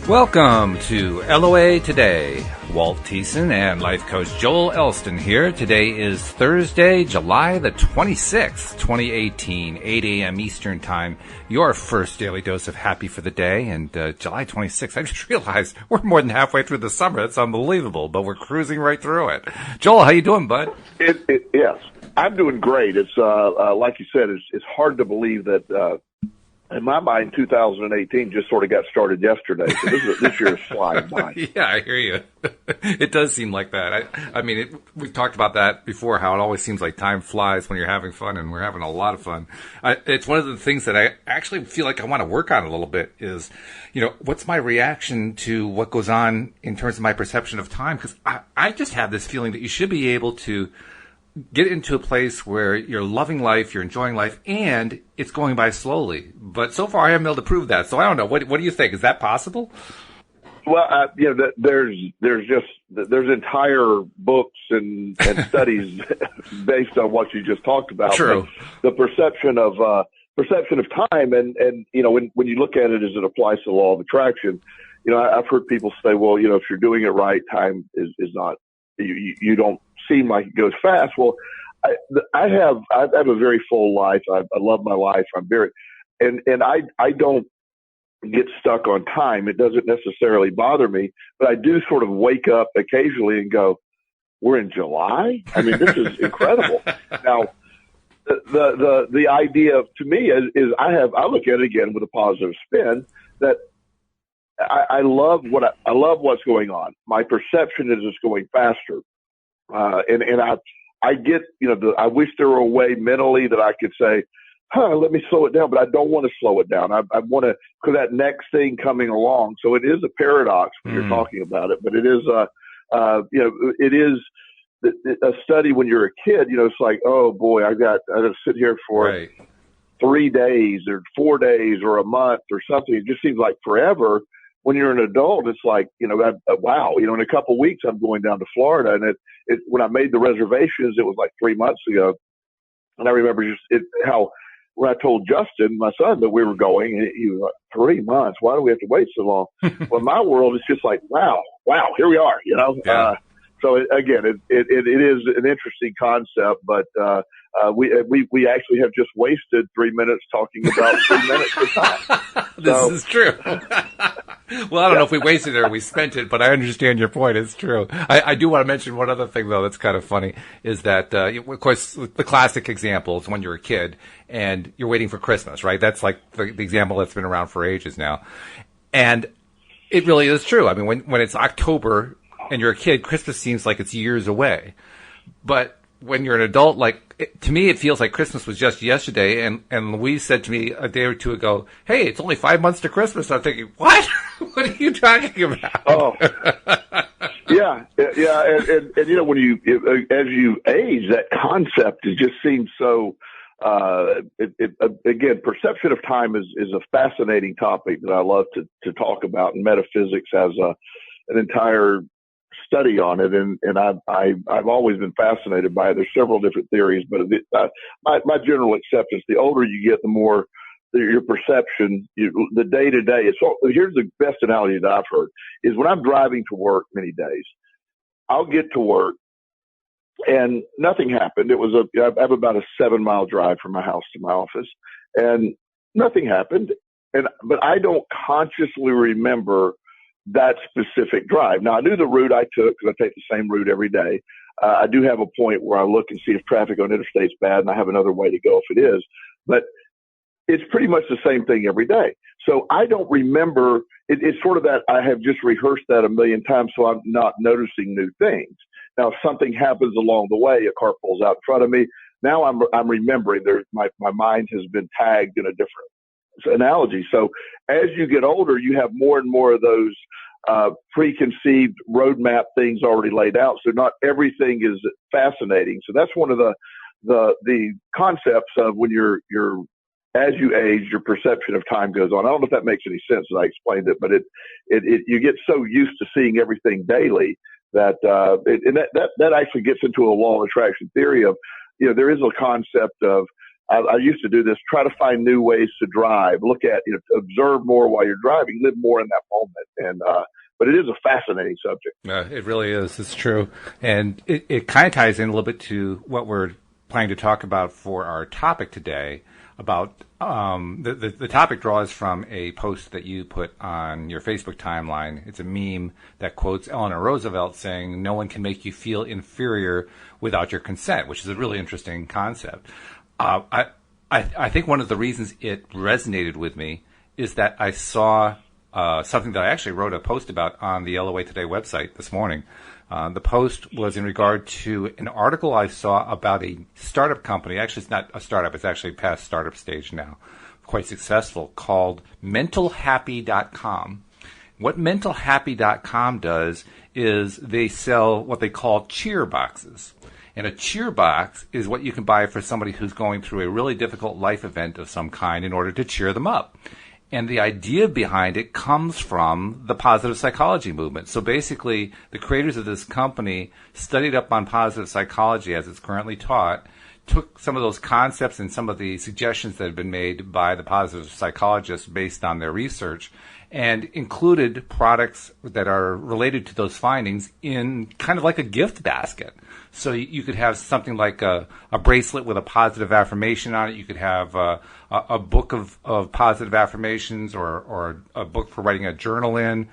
Welcome to LOA Today. Walt Thiessen and life coach Joel Elston here. Today is Thursday, July the 26th, 2018, 8 a.m. Eastern Time. Your first daily dose of happy for the day. And July 26th, I just realized we're more than halfway through the summer. That's unbelievable, but we're cruising right through it. Joel, how you doing, bud? Yes, I'm doing great. It's like you said, it's hard to believe that in my mind, 2018 just sort of got started yesterday. So this year is flying by. Yeah, I hear you. It does seem like that. I mean, we've talked about that before, how it always seems like time flies when you're having fun, and we're having a lot of fun. It's one of the things that I actually feel like I want to work on a little bit is, what's my reaction to what goes on in terms of my perception of time? Because I just have this feeling that you should be able to get into a place where you're loving life, you're enjoying life, and it's going by slowly. But so far, I haven't been able to prove that. So I don't know. What do you think? Is that possible? Well, there's entire books and studies based on what you just talked about. True. The perception of time, and when you look at it as it applies to the law of attraction, I've heard people say, well, if you're doing it right, time is not. You don't seem like it goes fast. Well, I have a very full life. I love my life. And I don't get stuck on time. It doesn't necessarily bother me, but I do sort of wake up occasionally and go, we're in July? I mean, this is incredible. Now, the idea to me is I look at it again with a positive spin that I love what's going on. My perception is it's going faster. And I get, I wish there were a way mentally that I could say, let me slow it down, but I don't want to slow it down. I want to, because that next thing coming along. So it is a paradox when you're talking about it, but it is, it is a study when you're a kid, it's like, oh boy, I got to sit here for 3 days or 4 days or a month or something. It just seems like forever. When you're an adult, it's like, wow, in a couple of weeks, I'm going down to Florida. And when I made the reservations, it was like 3 months ago. And I remember how when I told Justin, my son, that we were going, he was like, 3 months, why do we have to wait so long? Well, in my world, it's just like, wow, here we are, Yeah. So again, it is an interesting concept, but we actually have just wasted 3 minutes talking about 3 minutes of time. This is true. Well, I don't know if we wasted it or we spent it, but I understand your point. It's true. I do want to mention one other thing, though, that's kind of funny, is that, of course, the classic example is when you're a kid and you're waiting for Christmas, right? That's like the example that's been around for ages now. And it really is true. I mean, when it's October and you're a kid, Christmas seems like it's years away. But when you're an adult, to me, it feels like Christmas was just yesterday. And Louise said to me a day or two ago, hey, it's only 5 months to Christmas. I'm thinking, what? What are you talking about? Oh, yeah. And when as you age, that concept, it just seems so, again, perception of time is a fascinating topic that I love to talk about. And metaphysics has an entire study on it, and I've always been fascinated by it. There's several different theories, but my general acceptance: the older you get, the more your perception, the day to day. So here's the best analogy that I've heard: is when I'm driving to work many days, I'll get to work and nothing happened. I have about a 7-mile drive from my house to my office, and nothing happened. But I don't consciously remember that specific drive. Now, I knew the route I took because I take the same route every day. I do have a point where I look and see if traffic on interstate's bad, and I have another way to go if it is. But it's pretty much the same thing every day. So I don't remember. It's sort of that I have just rehearsed that a million times, so I'm not noticing new things. Now, if something happens along the way, a car pulls out in front of me. Now I'm remembering. My mind has been tagged in a different analogy. So as you get older, you have more and more of those preconceived roadmap things already laid out. So not everything is fascinating. So that's one of the concepts of when as you age, your perception of time goes on. I don't know if that makes any sense as I explained it, but you get so used to seeing everything daily that that actually gets into a law of attraction theory of, there is a concept of I used to do this, try to find new ways to drive, look at, observe more while you're driving, live more in that moment. But it is a fascinating subject. It really is. It's true. And it kind of ties in a little bit to what we're planning to talk about for our topic today. About the topic draws from a post that you put on your Facebook timeline. It's a meme that quotes Eleanor Roosevelt saying, "No one can make you feel inferior without your consent," which is a really interesting concept. I think one of the reasons it resonated with me is that I saw something that I actually wrote a post about on the LOA Today website this morning. The post was in regard to an article I saw about a startup company. Actually, it's not a startup. It's actually past startup stage now, quite successful, called MentalHappy.com. What MentalHappy.com does is they sell what they call cheer boxes. And a cheer box is what you can buy for somebody who's going through a really difficult life event of some kind in order to cheer them up. And the idea behind it comes from the positive psychology movement. So basically, the creators of this company studied up on positive psychology as it's currently taught, took some of those concepts and some of the suggestions that have been made by the positive psychologists based on their research, and included products that are related to those findings in kind of like a gift basket. So you could have something like a bracelet with a positive affirmation on it. You could have a book of positive affirmations, or a book for writing a journal in.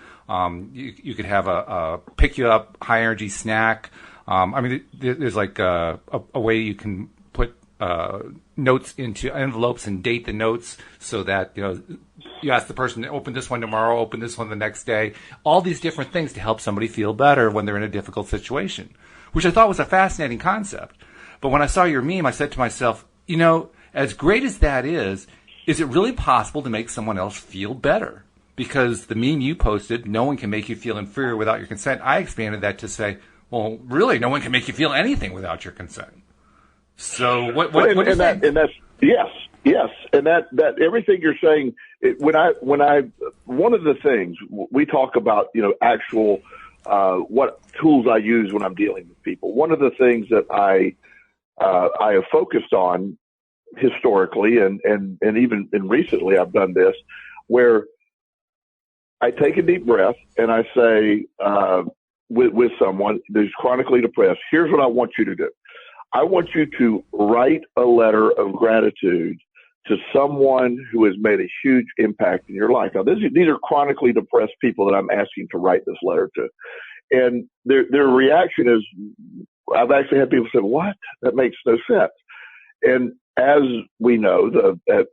You could have a pick you up high energy snack. There's like a way you can put notes into envelopes and date the notes so that you ask the person to open this one tomorrow, open this one the next day. All these different things to help somebody feel better when they're in a difficult situation, which I thought was a fascinating concept. But when I saw your meme, I said to myself, as great as that is it really possible to make someone else feel better? Because the meme you posted, "No one can make you feel inferior without your consent," I expanded that to say, well, really, no one can make you feel anything without your consent. So what do you think? And that's, yes. And that everything you're saying, one of the things we talk about, actual, what tools I use when I'm dealing with people. One of the things that I have focused on historically and even recently I've done this, where I take a deep breath and I say, with someone who's chronically depressed, here's what I want you to do. I want you to write a letter of gratitude to someone who has made a huge impact in your life. Now, these are chronically depressed people that I'm asking to write this letter to. And their reaction is, I've actually had people say, "What? That makes no sense." And as we know,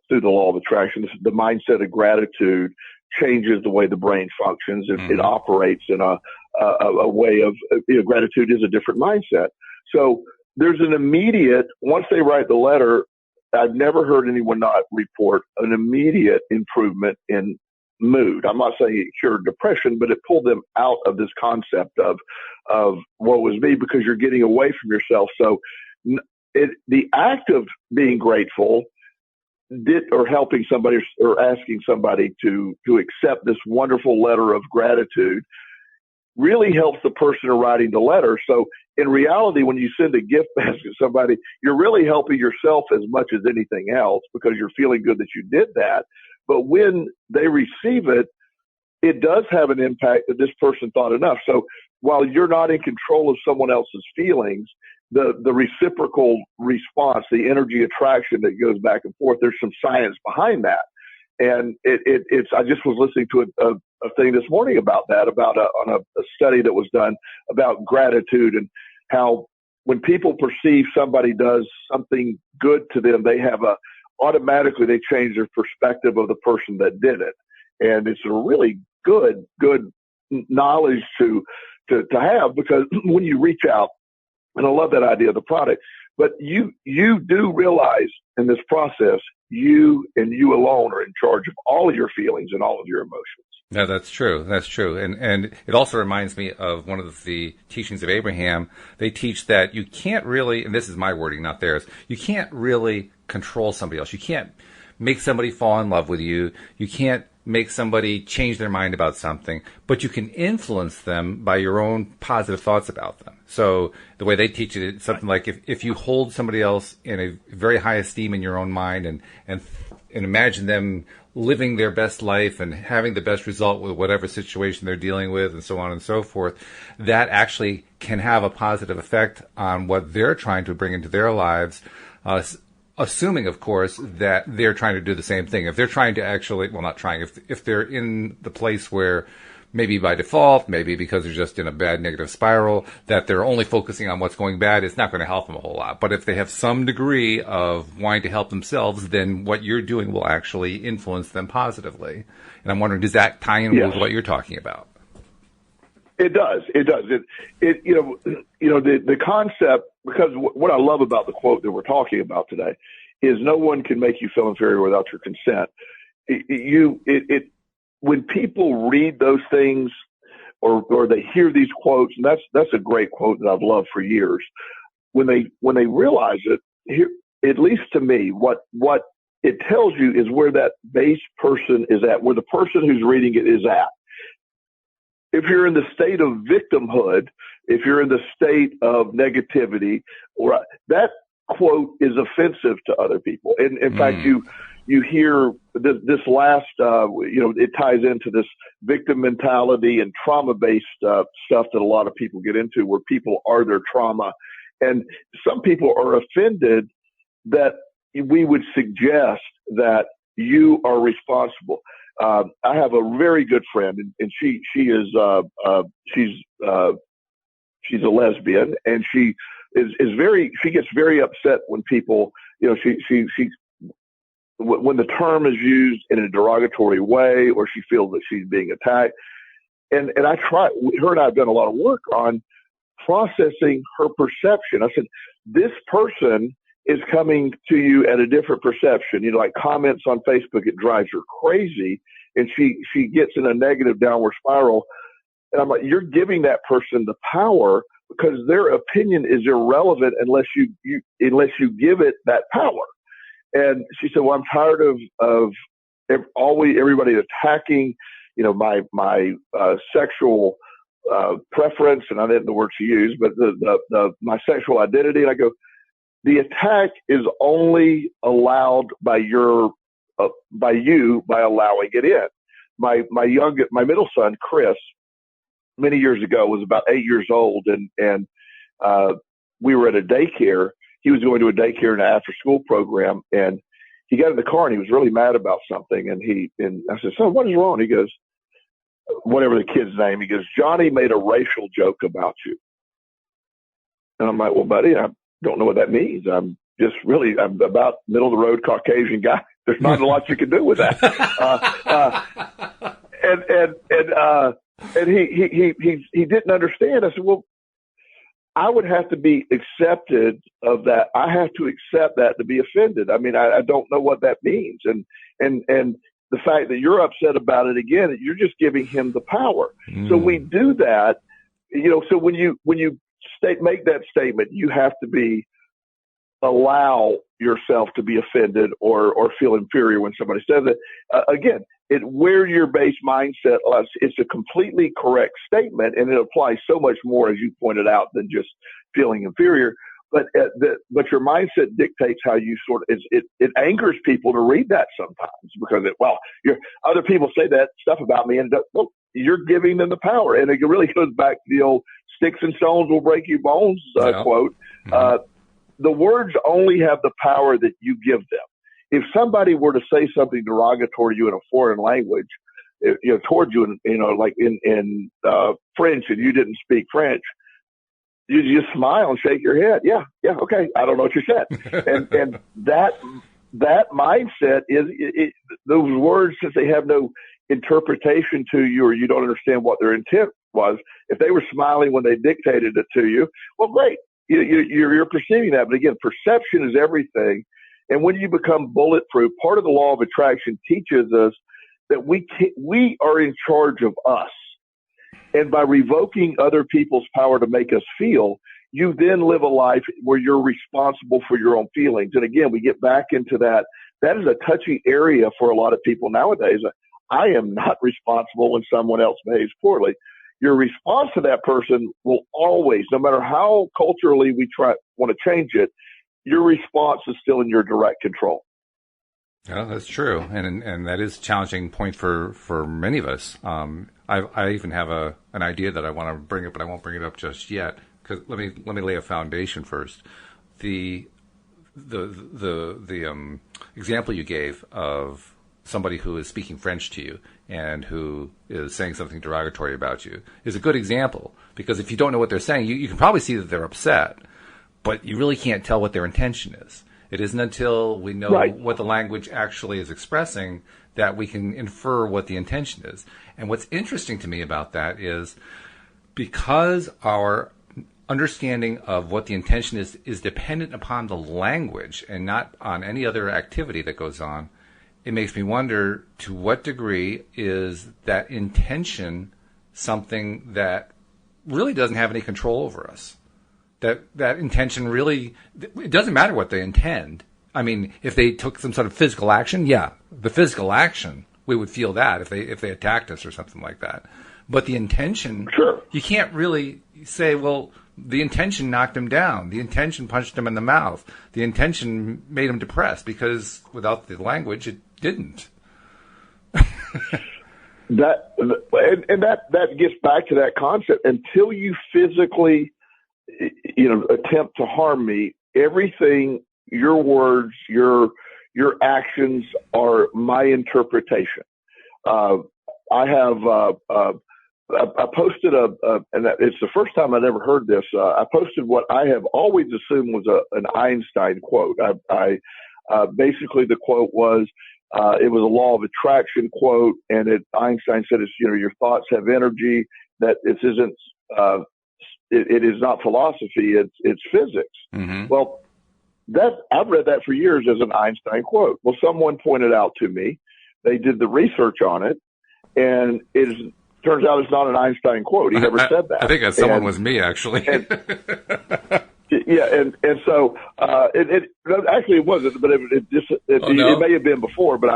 through the law of attraction, the mindset of gratitude changes the way the brain functions. It operates in a way of, gratitude is a different mindset. So there's an immediate, once they write the letter, I've never heard anyone not report an immediate improvement in mood. I'm not saying it cured depression, but it pulled them out of this concept of woe is me, because you're getting away from yourself. So the act of being grateful or helping somebody or asking somebody to accept this wonderful letter of gratitude really helps the person writing the letter. So in reality, when you send a gift basket to somebody, you're really helping yourself as much as anything else, because you're feeling good that you did that. But when they receive it, it does have an impact that this person thought enough. So while you're not in control of someone else's feelings, the reciprocal response, the energy attraction that goes back and forth, there's some science behind that. And it's, I just was listening to a thing this morning about that, on a study that was done about gratitude and how when people perceive somebody does something good to them, they have automatically they change their perspective of the person that did it. And it's a really good knowledge to have, because when you reach out, and I love that idea of the product, but you do realize in this process, you and you alone are in charge of all of your feelings and all of your emotions. No, that's true. That's true. And it also reminds me of one of the teachings of Abraham. They teach that you can't really, and this is my wording, not theirs, you can't really control somebody else. You can't make somebody fall in love with you. You can't make somebody change their mind about something, but you can influence them by your own positive thoughts about them. So the way they teach it is something like if you hold somebody else in a very high esteem in your own mind and imagine them living their best life and having the best result with whatever situation they're dealing with and so on and so forth, that actually can have a positive effect on what they're trying to bring into their lives, assuming, of course, that they're trying to do the same thing. If they're trying to actually, well, not trying, if they're in the place where maybe by default, maybe because they're just in a bad negative spiral, that they're only focusing on what's going bad, it's not going to help them a whole lot. But if they have some degree of wanting to help themselves, then what you're doing will actually influence them positively. And I'm wondering, does that tie in with what you're talking about? It does. It does. The concept, because what I love about the quote that we're talking about today is no one can make you feel inferior without your consent. When people read those things or they hear these quotes, and that's a great quote that I've loved for years. When they realize it, here, at least to me, what it tells you is where that base person is at, where the person who's reading it is at. If you're in the state of victimhood, if you're in the state of negativity, or that quote is offensive to other people. And in fact, you hear this last, it ties into this victim mentality and trauma-based stuff that a lot of people get into, where people are their trauma. And some people are offended that we would suggest that you are responsible. I have a very good friend, and she's a lesbian, and she gets very upset when people, when the term is used in a derogatory way, or she feels that she's being attacked. And her and I have done a lot of work on processing her perception. I said, this person is coming to you at a different perception. Like comments on Facebook, it drives her crazy, and she gets in a negative downward spiral. And I'm like, you're giving that person the power, because their opinion is irrelevant unless you give it that power. And she said, well, I'm tired of everybody attacking, my sexual preference, and I didn't know the word she used, but my sexual identity. And I go, the attack is only allowed by you by allowing it in. My middle son, Chris, many years ago, was about 8 years old, and we were at a daycare. He was going to a daycare in an after-school program, and he got in the car and he was really mad about something. And I said, son, what is wrong? He goes, whatever the kid's name, he goes, Johnny made a racial joke about you. And I'm like, well, buddy, I don't know what that means. I'm about middle of the road Caucasian guy. There's not a lot you can do with that. And he didn't understand. I said, well, I would have to be accepted of that. I have to accept that to be offended. I mean, I don't know what that means. And the fact that you're upset about it, again, you're just giving him the power. So we do that, so when you make that statement, you have to allow yourself to be offended or feel inferior when somebody says it. Again, where your base mindset lies, it's a completely correct statement, and it applies so much more, as you pointed out, than just feeling inferior. But your mindset dictates how you it angers people to read that sometimes, because other people say that stuff about me, and you're giving them the power. And it really goes back to the old "sticks and stones will break your bones" quote. The words only have the power that you give them. If somebody were to say something derogatory to you in a foreign language, towards you, like in French, and you didn't speak French, you just smile and shake your head. Yeah, okay. I don't know what you said. and that mindset is those words, since they have no interpretation to you, or you don't understand what their intent was. If they were smiling when they dictated it to you, well, great. You're perceiving that. But again, perception is everything. And when you become bulletproof, part of the law of attraction teaches us that we are in charge of us. And by revoking other people's power to make us feel, you then live a life where you're responsible for your own feelings. And again, we get back into that that is a touchy area for a lot of people nowadays. I am not responsible when someone else behaves poorly. Your response to that person will always, no matter how culturally we want to change it, your response is still in your direct control. Yeah, that's true, and that is a challenging point for many of us. I even have an idea that I want to bring up, but I won't bring it up just yet. Because let me lay a foundation first. The example you gave of somebody who is speaking French to you and who is saying something derogatory about you is a good example, because if you don't know what they're saying, you can probably see that they're upset, but you really can't tell what their intention is. It isn't until we know what the language actually is expressing that we can infer what the intention is. And what's interesting to me about that is because our understanding of what the intention is dependent upon the language and not on any other activity that goes on, it makes me wonder to what degree is that intention something that really doesn't have any control over us. That intention really, it doesn't matter what they intend. I mean, if they took some sort of physical action, yeah, the physical action, we would feel that if they attacked us or something like that. But the intention, sure, you can't really say, well, the intention knocked him down. The intention punched him in the mouth. The intention made him depressed, because without the language, it didn't. That gets back to that concept. Until you physically, attempt to harm me, everything, your words, your actions are my interpretation. I posted and it's the first time I'd ever heard this. I posted what I have always assumed was an Einstein quote. Basically the quote was, it was a law of attraction quote, and Einstein said, it's, your thoughts have energy, that it isn't, it is not philosophy, it's physics. Mm-hmm. Well, I've read that for years as an Einstein quote. Well, someone pointed out to me, they did the research on it, and turns out it's not an Einstein quote. He never said that. I think that someone was me, actually. So actually it wasn't, but it may have been before. But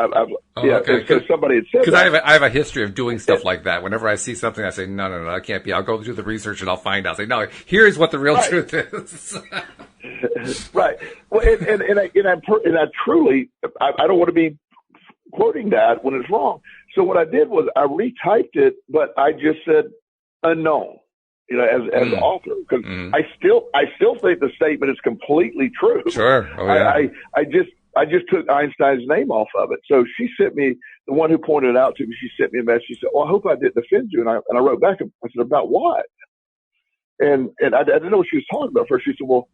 okay. Because somebody had said that. Because I have a history of doing stuff like that. Whenever I see something, I say, no, that can't be. I'll go do the research and I'll find out. I say, no, here's what the real truth is. Right. Well, and I truly, I don't want to be quoting that when it's wrong. So what I did was I retyped it, but I just said unknown, as author, because I still think the statement is completely true. Sure. Oh, yeah. I just took Einstein's name off of it. So she sent me, the one who pointed it out to me, she sent me a message. She said, well, I hope I didn't offend you. And I wrote back, I said, about what? And I didn't know what she was talking about first. She said, well,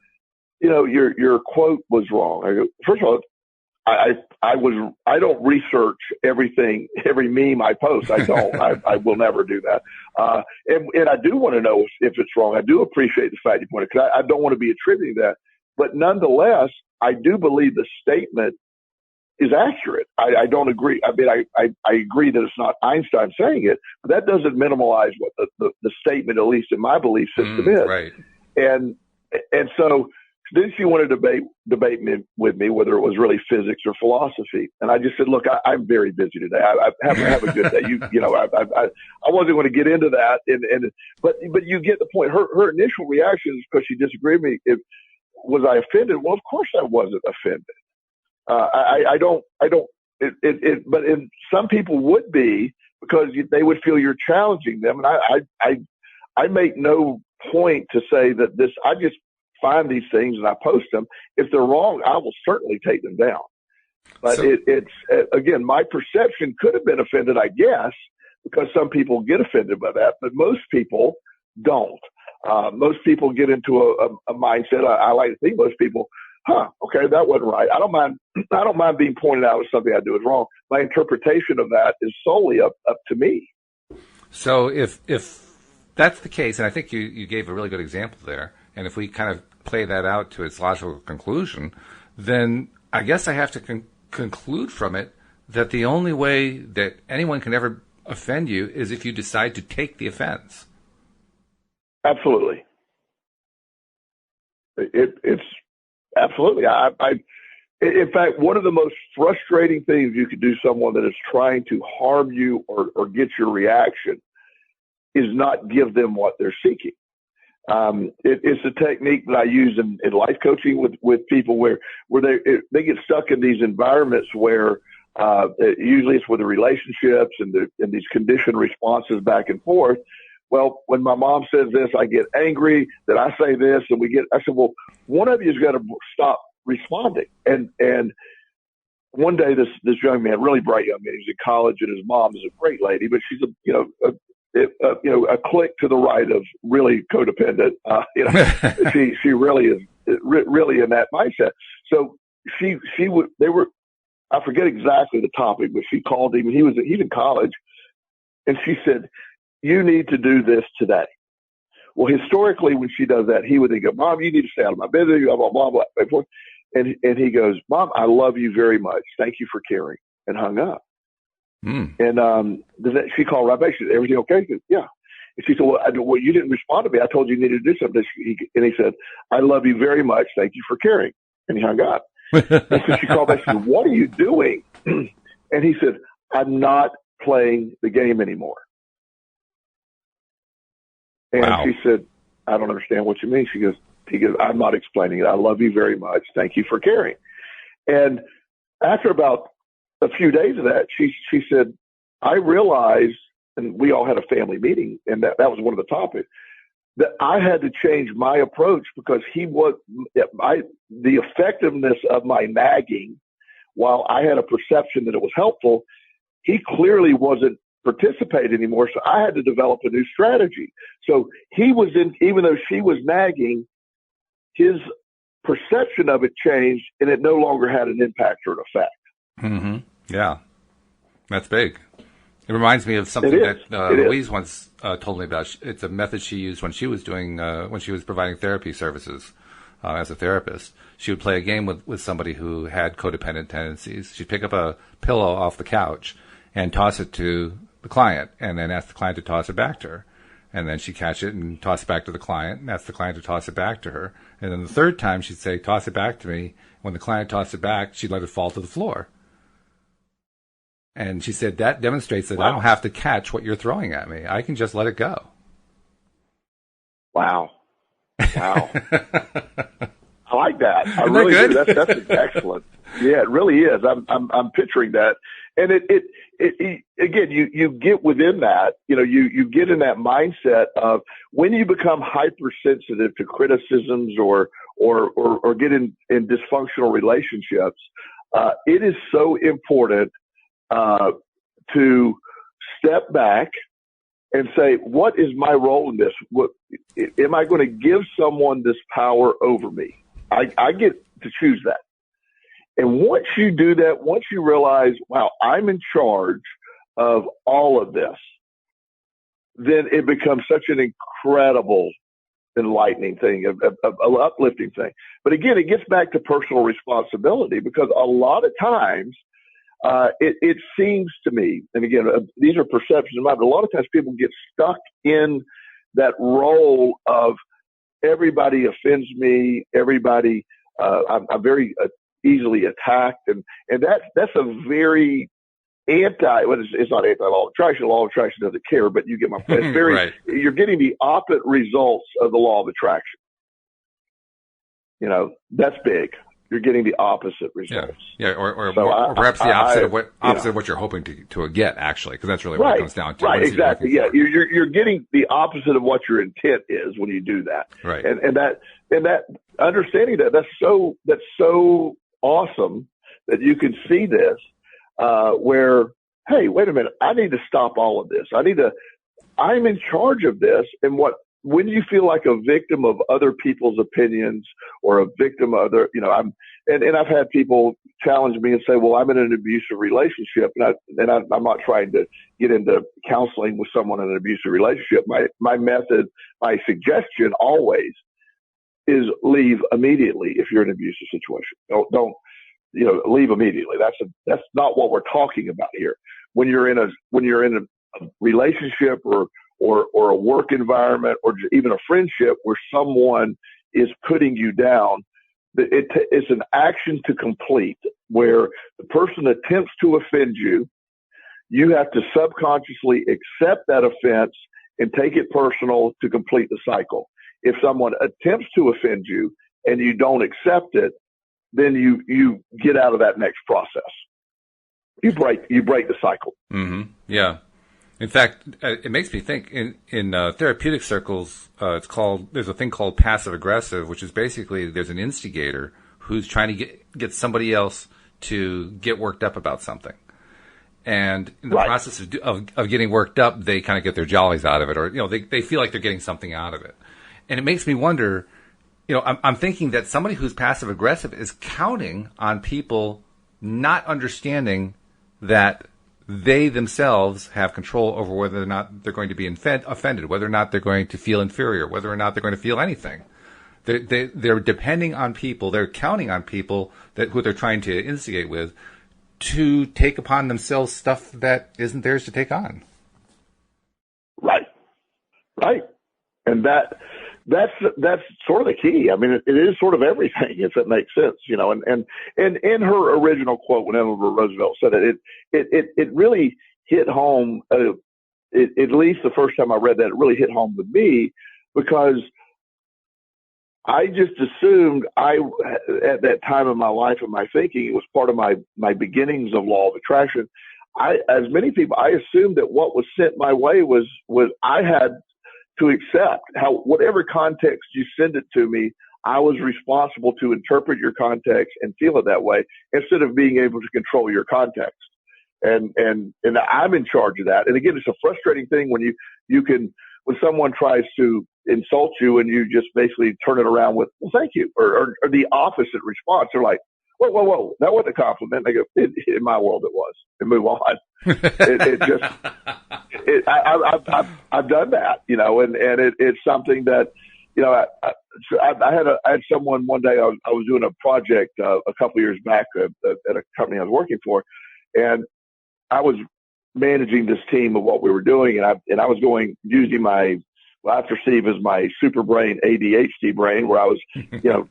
your quote was wrong. I go, first of all, I don't research everything, every meme I post. I don't. I will never do that. And I do want to know if it's wrong. I do appreciate the fact you pointed, because I don't want to be attributing that. But nonetheless, I do believe the statement is accurate. I don't agree. I mean, I agree that it's not Einstein saying it, but that doesn't minimize what the statement, at least in my belief system, is. Right. And so then she wanted to debate with me whether it was really physics or philosophy, and I just said, "Look, I'm very busy today. I have a good day. I wasn't going to get into that, but you get the point. Her initial reaction is because she disagreed with me. Was I offended? Well, of course I wasn't offended. I don't. But some people would be, because they would feel you're challenging them, and I make no point to say that this. I just find these things and I post them. If they're wrong, I will certainly take them down. But it's again, my perception could have been offended, I guess, because some people get offended by that, but most people don't. Most people get into a mindset. I like to think most people, okay, that wasn't right. I don't mind being pointed out as something I do is wrong. My interpretation of that is solely up to me. So if that's the case, and I think you gave a really good example there, and if we kind of play that out to its logical conclusion, then I guess I have to conclude from it that the only way that anyone can ever offend you is if you decide to take the offense. Absolutely. It's absolutely. In fact, one of the most frustrating things you could do someone that is trying to harm you or get your reaction is not give them what they're seeking. It's a technique that I use in life coaching with people where they get stuck in these environments where usually it's with the relationships and these conditioned responses back and forth. Well, when my mom says this, I get angry that I say this, and I said, well, one of you's got to stop responding. And one day this young man, really bright young man, he's in college, and his mom is a great lady, but she's a click to the right of really codependent. She really is really in that mindset. So I forget exactly the topic, but she called him, and he's in college, and she said, you need to do this today. Well, historically, when she does that, he would think, Mom, you need to stay out of my business, blah, blah, blah, blah, blah. And he goes, Mom, I love you very much. Thank you for caring, and hung up. And she called right back. She said, everything okay? He said, yeah. And she said, well, you didn't respond to me. I told you needed to do something. And he said, I love you very much. Thank you for caring. And he hung up. And so she called back and said, what are you doing? And he said, I'm not playing the game anymore. And wow. She said, I don't understand what you mean. He goes, I'm not explaining it. I love you very much. Thank you for caring. And after about a few days of that, she said, I realized, and we all had a family meeting, and that was one of the topics, that I had to change my approach because the effectiveness of my nagging, while I had a perception that it was helpful, he clearly wasn't participating anymore. So I had to develop a new strategy. So even though she was nagging, his perception of it changed, and it no longer had an impact or an effect. Mm-hmm. Yeah, that's big. It reminds me of something that Louise once told me about. It's a method she used when she was providing therapy services as a therapist. She would play a game with somebody who had codependent tendencies. She'd pick up a pillow off the couch and toss it to the client, and then ask the client to toss it back to her. And then she'd catch it and toss it back to the client, and ask the client to toss it back to her. And then the third time she'd say, toss it back to me. When the client tossed it back, she'd let it fall to the floor. And she said, that demonstrates that I don't have to catch what you're throwing at me. I can just let it go. Wow. I like that. I really do. That's excellent. Yeah, it really is. I'm picturing that. And it again, you get within that, you get in that mindset of when you become hypersensitive to criticisms or get in dysfunctional relationships, it is so important to step back and say, what is my role in this? What am I going to give someone this power over me? I get to choose that. And once you do that, once you realize, wow, I'm in charge of all of this, then it becomes such an incredible, enlightening thing, an uplifting thing. But again, it gets back to personal responsibility, because a lot of times it seems to me, and again, these are perceptions of mine, but a lot of times people get stuck in that role of everybody offends me, everybody, I'm very easily attacked, and that's a very it's not anti-law of attraction. Law of attraction doesn't care, but you get my point. It's very, right. You're getting the opposite results of the law of attraction. That's big. You're getting the opposite results. Yeah, or perhaps the opposite of what you're hoping to get, actually, because that's really what it comes down to. Right, exactly. Yeah, you're getting the opposite of what your intent is when you do that. Right. And that understanding that's so awesome that you can see this where, hey, wait a minute, I need to stop all of this. I'm in charge of this. And when you feel like a victim of other people's opinions or a victim of other, and I've had people challenge me and say, well, I'm in an abusive relationship, and I'm not trying to get into counseling with someone in an abusive relationship. My method, my suggestion always is leave immediately if you're in an abusive situation. Don't leave immediately. That's not what we're talking about here. When you're in a relationship or a work environment or even a friendship where someone is putting you down, It's an action to complete where the person attempts to offend you. You have to subconsciously accept that offense and take it personal to complete the cycle. If someone attempts to offend you and you don't accept it, then you get out of that next process. You break the cycle. Mm-hmm. Yeah. In fact, it makes me think in therapeutic circles, there's a thing called passive aggressive, which is basically there's an instigator who's trying to get somebody else to get worked up about something. And in the process of getting worked up, they kind of get their jollies out of it, or, they feel like they're getting something out of it. And it makes me wonder, I'm thinking that somebody who's passive aggressive is counting on people not understanding that they themselves have control over whether or not they're going to be offended, whether or not they're going to feel inferior, whether or not they're going to feel anything. They're depending on people. They're counting on people who they're trying to instigate with to take upon themselves stuff that isn't theirs to take on. Right. And that's sort of the key. I mean, it is sort of everything, if it makes sense, and in her original quote, when Eleanor Roosevelt said it really hit home, at least the first time I read that, it really hit home with me, because I just assumed at that time in my life and my thinking, it was part of my beginnings of law of attraction. As many people, I assumed that what was sent my way was I had to accept whatever context you send it to me, I was responsible to interpret your context and feel it that way, instead of being able to control your context. And I'm in charge of that. And again, it's a frustrating thing when when someone tries to insult you and you just basically turn it around with, well, thank you, or the opposite response. They're like, whoa, that wasn't a compliment. They go, in my world it was, and move on. I've done that, and it's something that, I had someone one day, I was doing a project a couple of years back at a company I was working for, and I was managing this team of what we were doing, and I was using what I perceive as my super brain, ADHD brain, where I was,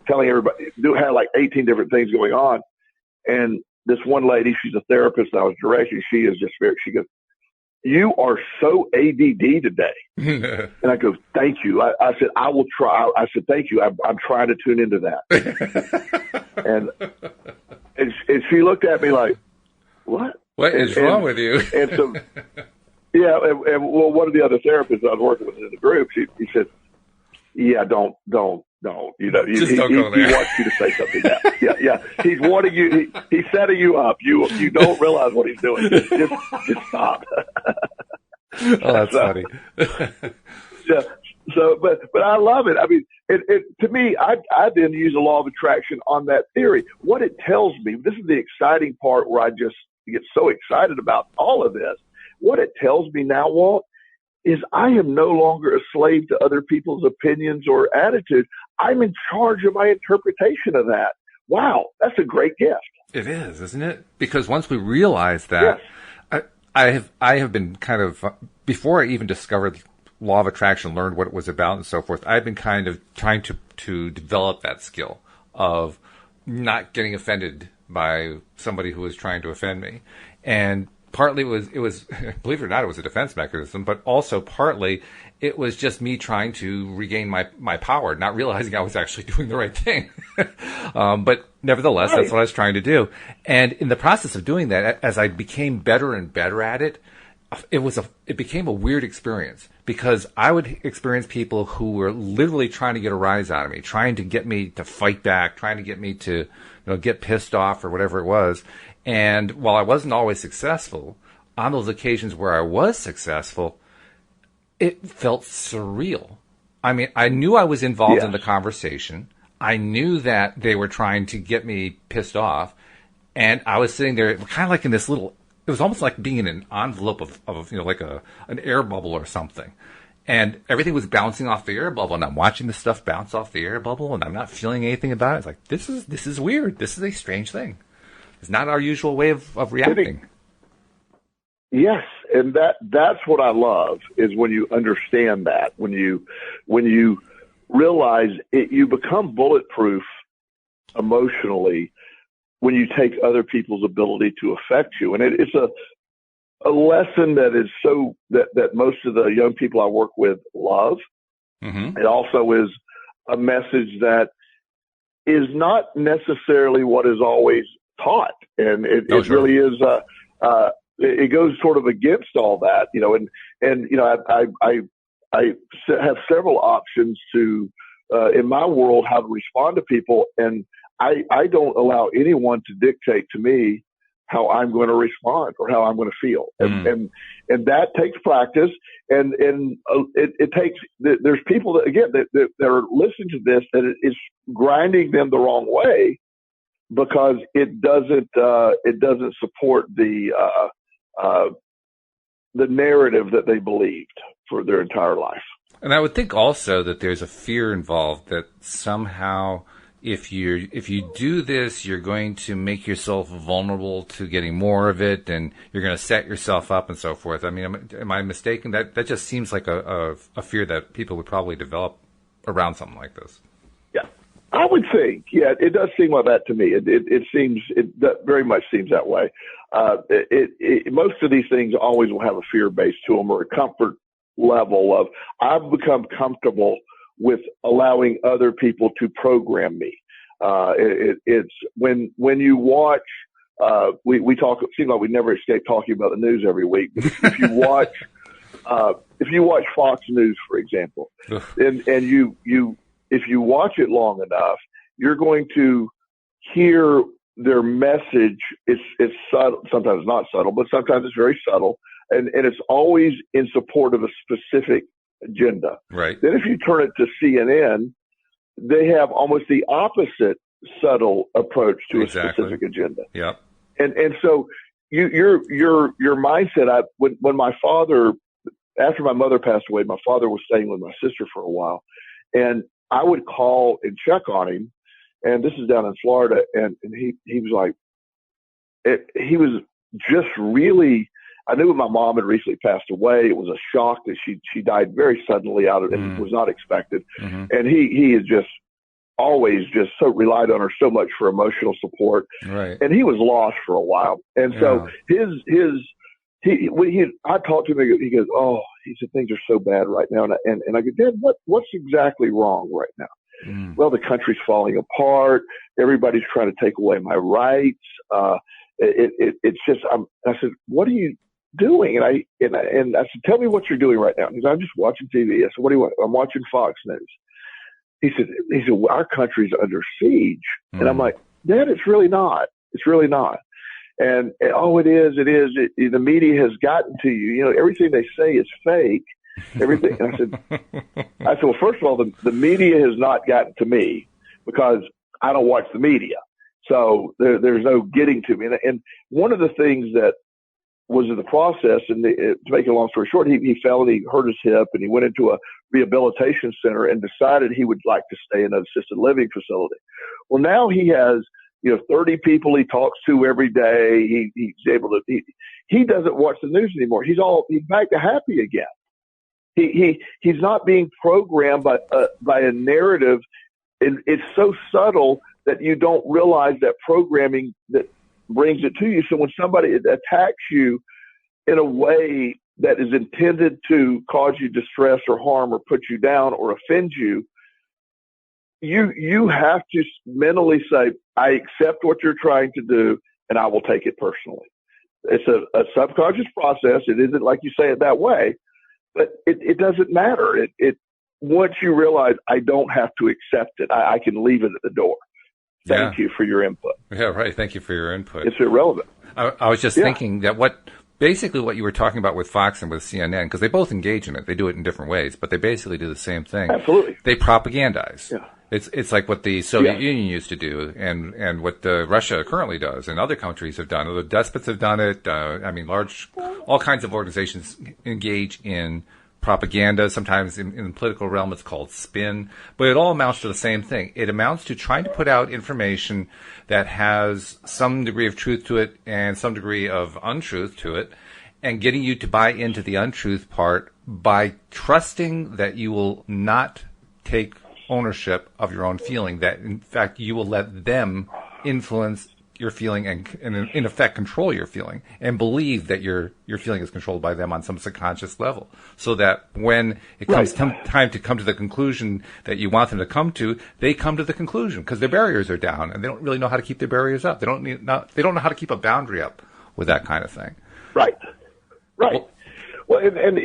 telling everybody, had like 18 different things going on. And this one lady, she's a therapist I was directing. She goes, "You are so ADD today." And I go, "Thank you." I said, "I will try." I said, "Thank you. I'm trying to tune into that." and she looked at me like, "What? What is wrong with you?" And so, yeah. And well, one of the other therapists I was working with in the group, he said, "Yeah, don't. He wants you to say something now. Yeah. He's wanting you. He's setting you up. You don't realize what he's doing. Just stop." Oh, that's funny. Yeah. So, but I love it. I mean, it to me, I then use the law of attraction on that theory. What it tells me, this is the exciting part where I just get so excited about all of this. What it tells me now, Walt, is I am no longer a slave to other people's opinions or attitudes. I'm in charge of my interpretation of that. Wow, that's a great gift. It is, isn't it? Because once we realize that, yes. I have been kind of, before I even discovered law of attraction, learned what it was about and so forth, I've been kind of trying to develop that skill of not getting offended by somebody who was trying to offend me. And partly it was, believe it or not, it was a defense mechanism, but also partly it was just me trying to regain my power, not realizing I was actually doing the right thing. But nevertheless, That's what I was trying to do. And in the process of doing that, as I became better and better at it, it became a weird experience, because I would experience people who were literally trying to get a rise out of me, trying to get me to fight back, trying to get me to, get pissed off or whatever it was. And while I wasn't always successful, on those occasions where I was successful, it felt surreal. I mean, I knew I was involved in the conversation. I knew that they were trying to get me pissed off. And I was sitting there kind of like in this little, it was almost like being in an envelope of like an air bubble or something. And everything was bouncing off the air bubble, and I'm watching the stuff bounce off the air bubble, and I'm not feeling anything about it. It's like, this is weird. This is a strange thing. It's not our usual way of reacting. Yes, and that's what I love, is when you understand that, when you realize it, you become bulletproof emotionally when you take other people's ability to affect you. And it's a lesson that is that most of the young people I work with love. Mm-hmm. It also is a message that is not necessarily what is always taught. And it really is, it goes sort of against all that, and I have several options to, in my world, how to respond to people. And I don't allow anyone to dictate to me how I'm going to respond or how I'm going to feel. And that takes practice. And it takes, there's people that, again, that are listening to this, that it is grinding them the wrong way because it doesn't support the narrative that they believed for their entire life. And I would think also that there's a fear involved that somehow if you do this, you're going to make yourself vulnerable to getting more of it, and you're going to set yourself up and so forth. I mean, am I mistaken? That just seems like a fear that people would probably develop around something like this. Yeah, I would think. Yeah, it does seem like that to me. That very much seems that way. Most of these things always will have a fear base to them, or a comfort level of, I've become comfortable with allowing other people to program me. It's when you watch, we talk, it seems like we never escape talking about the news every week, but if you watch, Fox News, for example, and if you watch it long enough, you're going to hear their message. It's subtle. Sometimes it's not subtle, but sometimes it's very subtle. And it's always in support of a specific agenda. Right. Then if you turn it to CNN, they have almost the opposite subtle approach to a specific agenda. Yep. And so your mindset, when my father, after my mother passed away, my father was staying with my sister for a while, and I would call and check on him. And this is down in Florida. And he was like, he was just really, I knew my mom had recently passed away. It was a shock that she died very suddenly out of it. It was not expected. Mm-hmm. And he is just always just so relied on her so much for emotional support. Right. And he was lost for a while. And so I talked to him, he goes, oh, he said, things are so bad right now. And I go, Dad, what's exactly wrong right now? Mm. Well, the country's falling apart. Everybody's trying to take away my rights. It's just, I said, what are you doing? And I said, tell me what you're doing right now. And he said, I'm just watching TV. I said, what do you want? I'm watching Fox News. He said, well, our country's under siege. Mm. And I'm like, Dad, it's really not. It's really not. And it is. The media has gotten to you. You know, everything they say is fake. Everything. And I said, well, first of all, the media has not gotten to me because I don't watch the media. So there's no getting to me. And one of the things that was in the process, and to make a long story short, he fell and he hurt his hip, and he went into a rehabilitation center and decided he would like to stay in an assisted living facility. Well, now he has, 30 people he talks to every day. He's able to, he doesn't watch the news anymore. He's back to happy again. He's not being programmed by a narrative. And it's so subtle that you don't realize that programming that brings it to you. So when somebody attacks you in a way that is intended to cause you distress or harm or put you down or offend you, you have to mentally say, I accept what you're trying to do, and I will take it personally. It's a subconscious process. It isn't like you say it that way, but it doesn't matter. Once you realize I don't have to accept it, I can leave it at the door. Thank you for your input. Yeah, right. Thank you for your input. It's irrelevant. I was just thinking that basically what you were talking about with Fox and with CNN, because they both engage in it. They do it in different ways, but they basically do the same thing. Absolutely. They propagandize. Yeah. It's like what the Soviet Union used to do, and what Russia currently does, and other countries have done. The despots have done it. All kinds of organizations engage in propaganda. Sometimes in the political realm, it's called spin, but it all amounts to the same thing. It amounts to trying to put out information that has some degree of truth to it and some degree of untruth to it, and getting you to buy into the untruth part by trusting that you will not take ownership of your own feeling, that in fact you will let them influence your feeling and in effect control your feeling, and believe that your feeling is controlled by them on some subconscious level, so that when it comes time to come to the conclusion that you want them to come to, they come to the conclusion because their barriers are down and they don't really know how to keep their barriers up. They don't know how to keep a boundary up with that kind of thing. Right. Well, and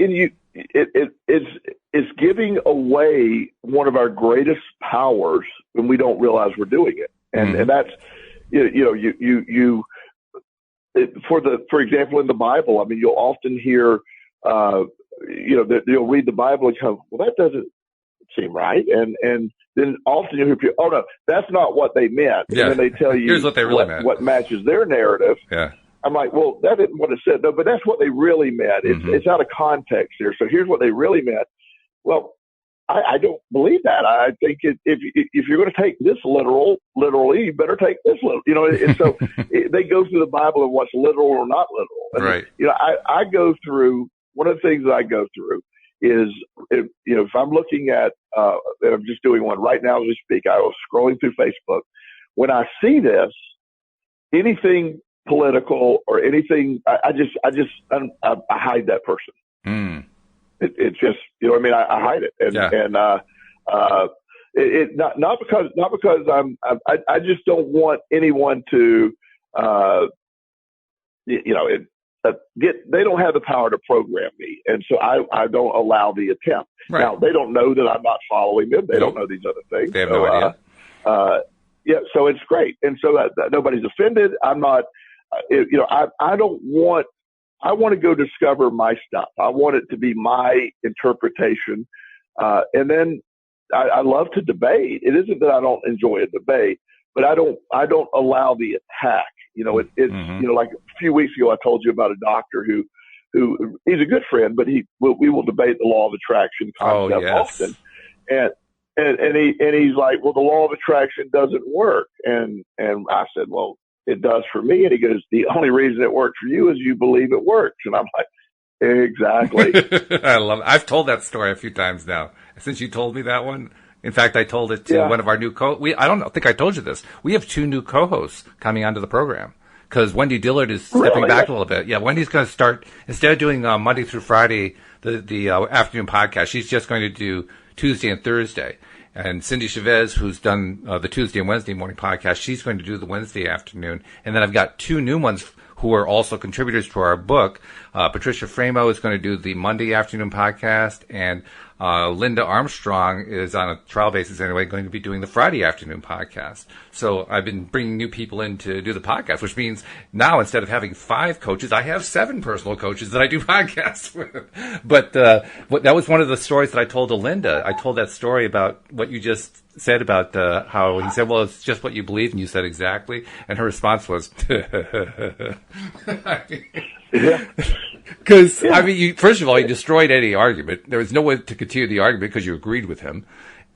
it's giving away one of our greatest powers when we don't realize we're doing it, and that's for example in the Bible. I mean, you'll often hear that you'll read the Bible and go, well, that doesn't seem right, and then often you'll hear people, oh no, that's not what they meant, and then they tell you here's what they really meant, what matches their narrative. Yeah. I'm like, well, that isn't what it said. No, but that's what they really meant. It's out of context here. So here's what they really meant. Well, I don't believe that. I think if you're going to take this literally, you better take this literally. And so they go through the Bible and what's literal or not literal. And, right. I go through, one of the things that I go through is, if I'm looking at, and I'm just doing one right now as we speak, I was scrolling through Facebook. When I see this, anything political or anything, I hide that person. It's just, I hide it, and not because I just don't want anyone to, they don't have the power to program me, and so I don't allow the attempt. Right. Now they don't know that I'm not following them. They don't know these other things. They have no idea. So it's great, and so that nobody's offended. I'm not. I want to go discover my stuff. I want it to be my interpretation. And then I love to debate. It isn't that I don't enjoy a debate, but I don't allow the attack. Like a few weeks ago, I told you about a doctor who he's a good friend, but we will debate the law of attraction concept often. And he's like, well, the law of attraction doesn't work. And I said, well, it does for me. And he goes, the only reason it works for you is you believe it works. And I'm like, exactly. I love it. I've told that story a few times now since you told me that one. In fact, I told it to one of our new I don't think I told you this. We have 2 new co-hosts coming onto the program because Wendy Dillard is stepping back a little bit. Yeah, Wendy's going to start, instead of doing Monday through Friday, the afternoon podcast, she's just going to do Tuesday and Thursday. And Cindy Chavez, who's done the Tuesday and Wednesday morning podcast, she's going to do the Wednesday afternoon. And then I've got 2 new ones who are also contributors to our book. Patricia Framo is going to do the Monday afternoon podcast, and Linda Armstrong is on a trial basis anyway going to be doing the Friday afternoon podcast. So I've been bringing new people in to do the podcast, which means now instead of having 5 coaches, I have 7 personal coaches that I do podcasts with. But that was one of the stories that I told to Linda. I told that story about what you just said about how he said, well, it's just what you believe, and you said exactly. And her response was, because, I mean, first of all, you destroyed any argument. There was no way to continue the argument because you agreed with him.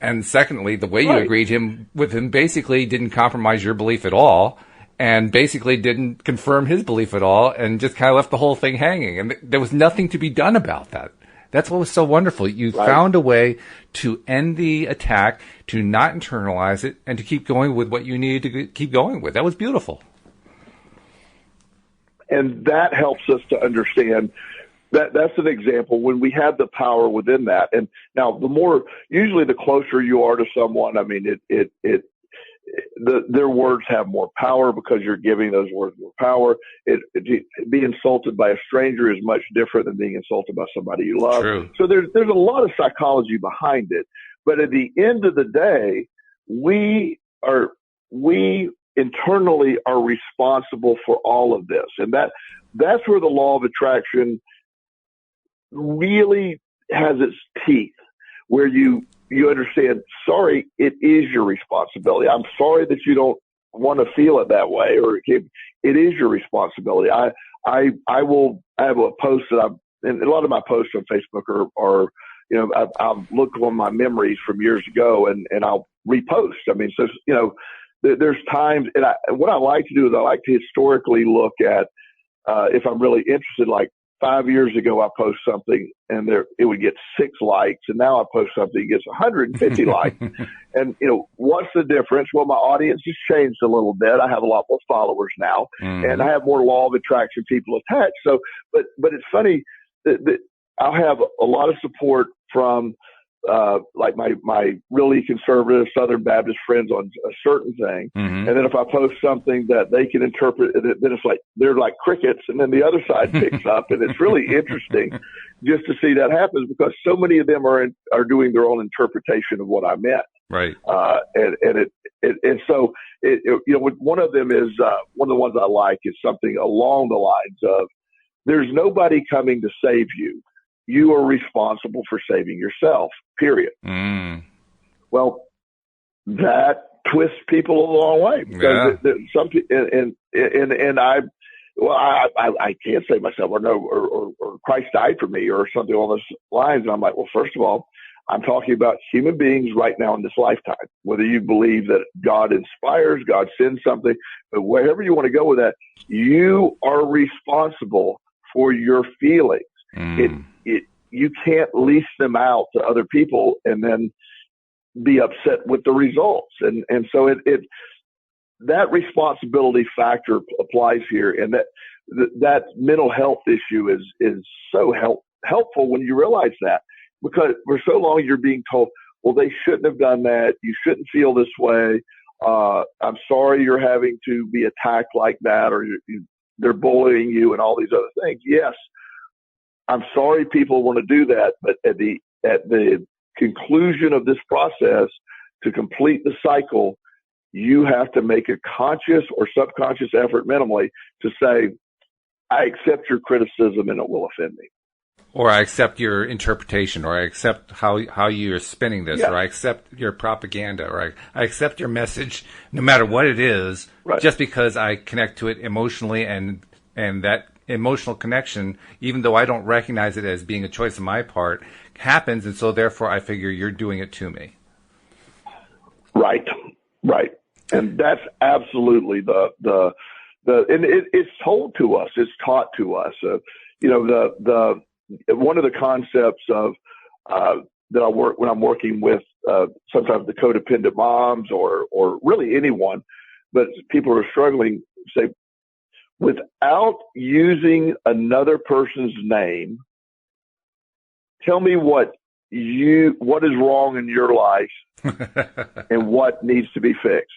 And secondly, the way you agreed with him basically didn't compromise your belief at all, and basically didn't confirm his belief at all, and just kind of left the whole thing hanging. And there was nothing to be done about that. That's what was so wonderful. You found a way to end the attack, to not internalize it, and to keep going with what you needed to keep going with. That was beautiful. And that helps us to understand that that's an example when we have the power within that. And now usually the closer you are to someone, I mean, their words have more power because you're giving those words more power. Being insulted by a stranger is much different than being insulted by somebody you love. True. So there's a lot of psychology behind it. But at the end of the day, we internally are responsible for all of this. And that's where the law of attraction really has its teeth, where you understand, sorry, it is your responsibility. I'm sorry that you don't want to feel it that way, or it is your responsibility. I have a post that and a lot of my posts on Facebook are I'll look on my memories from years ago and I'll repost. I mean, so, there's times, and what I like to do is I like to historically look at, if I'm really interested, like 5 years ago, I post something and it would get 6 likes. And now I post something, it gets 150 likes. And, what's the difference? Well, my audience has changed a little bit. I have a lot more followers now, and I have more law of attraction people attached. So, but it's funny that I'll have a lot of support from, like my really conservative Southern Baptist friends on a certain thing. And then if I post something that they can interpret, then it's like, they're like crickets. And then the other side picks up, and it's really interesting just to see that happen, because so many of them are doing their own interpretation of what I meant. Right. And so one of them is, one of the ones I like is something along the lines of, there's nobody coming to save you. You are responsible for saving yourself, period. Well, that twists people a long way, because some I can't save myself, or Christ died for me, or something along those lines. And I'm like, well, first of all, I'm talking about human beings right now in this lifetime, whether you believe that God inspires, God sends something, but wherever you want to go with that, you are responsible for your feelings. You can't lease them out to other people and then be upset with the results. And so that responsibility factor applies here. And that mental health issue is so helpful when you realize that, because for so long you're being told, well, they shouldn't have done that. You shouldn't feel this way. I'm sorry you're having to be attacked like that, or they're bullying you and all these other things. Yes, I'm sorry people want to do that, but at the conclusion of this process, to complete the cycle, you have to make a conscious or subconscious effort minimally to say, I accept your criticism and it will offend me. Or I accept your interpretation, or I accept how you're spinning this, or I accept your propaganda, or I accept your message, no matter what it is, just because I connect to it emotionally, and that emotional connection, even though I don't recognize it as being a choice on my part, happens, and so therefore I figure you're doing it to me. Right. And that's absolutely and it's told to us, it's taught to us. One of the concepts of that I work when I'm working with sometimes the codependent moms or really anyone, but people are struggling, say, without using another person's name, tell me what is wrong in your life and what needs to be fixed.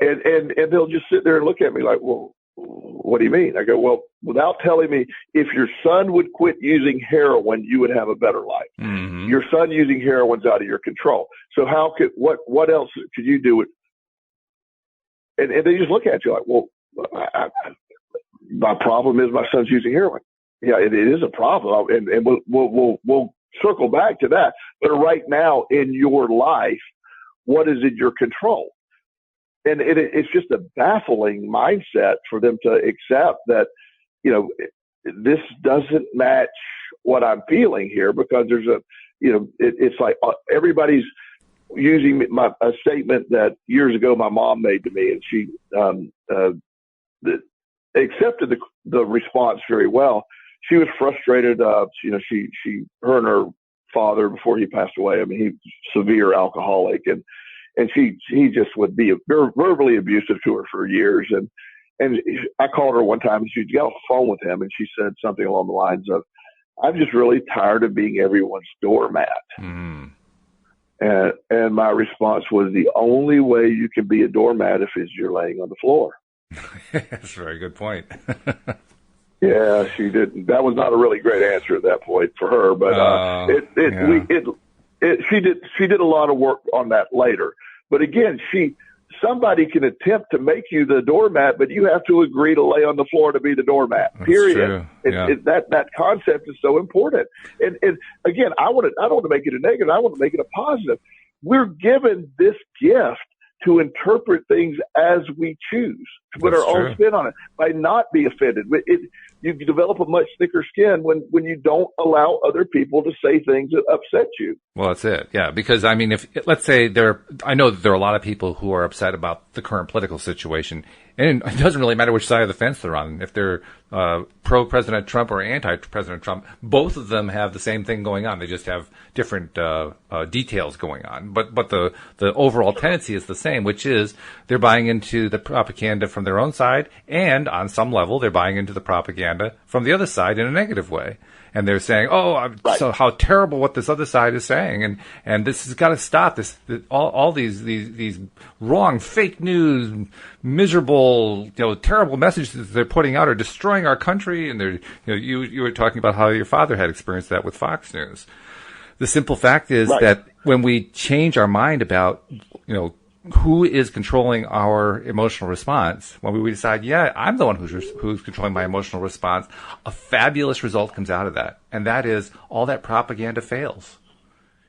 And they'll just sit there and look at me like, well, what do you mean? I go, well, without telling me, if your son would quit using heroin, you would have a better life. Your son using heroin's out of your control. So what else could you do? And they just look at you like, well, my problem is my son's using heroin. Yeah, it is a problem. And we'll circle back to that. But right now in your life, what is in your control? And it's just a baffling mindset for them to accept that, this doesn't match what I'm feeling here, because there's it's like everybody's using a statement that years ago my mom made to me, and she accepted the response very well. She was frustrated. Her and her father, before he passed away, I mean, he was a severe alcoholic, and he just would be verbally abusive to her for years. And I called her one time, and she got off the phone with him, and she said something along the lines of, I'm just really tired of being everyone's doormat. And my response was, the only way you can be a doormat is you're laying on the floor. That's a very good point. Yeah, she didn't. That was not a really great answer at that point for her, but she did a lot of work on that later. But again, somebody can attempt to make you the doormat, but you have to agree to lay on the floor to be the doormat. That's period. True. Yeah. That concept is so important. And again, I don't want to make it a negative. I want to make it a positive. We're given this gift to interpret things as we choose, to put our own spin on it, by not be offended. You develop a much thicker skin when you don't allow other people to say things that upset you. Well, that's it. Yeah. Because let's say I know that there are a lot of people who are upset about the current political situation. And it doesn't really matter which side of the fence they're on. If they're pro-President Trump or anti-President Trump, both of them have the same thing going on. They just have different details going on. But the overall tendency is the same, which is they're buying into the propaganda from their own side, and on some level, they're buying into the propaganda from the other side in a negative way. And they're saying, so how terrible what this other side is saying, and this has got to stop. All these wrong, fake news, miserable, terrible messages they're putting out are destroying our country. And they're, you were talking about how your father had experienced that with Fox News. The simple fact is that when we change our mind about, who is controlling our emotional response, when we decide, I'm the one who's controlling my emotional response, a fabulous result comes out of that. And that is all that propaganda fails.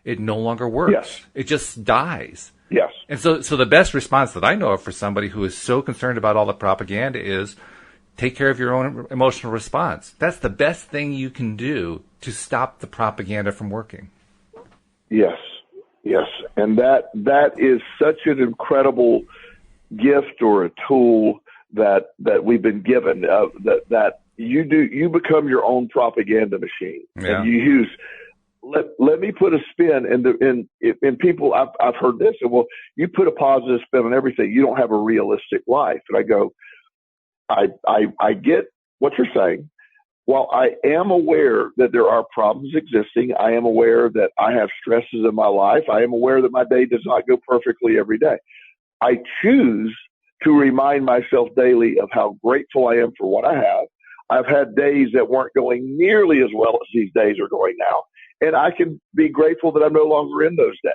It no longer works. Yes. It just dies. Yes. And so the best response that I know of for somebody who is so concerned about all the propaganda is take care of your own emotional response. That's the best thing you can do to stop the propaganda from working. Yes. Yes, and that is such an incredible gift or a tool that we've been given. That you become your own propaganda machine, and you use. Let me put a spin in people. I've heard this, and well, you put a positive spin on everything. You don't have a realistic life, and I go, I get what you're saying. While I am aware that there are problems existing, I am aware that I have stresses in my life. I am aware that my day does not go perfectly every day. I choose to remind myself daily of how grateful I am for what I have. I've had days that weren't going nearly as well as these days are going now. And I can be grateful that I'm no longer in those days.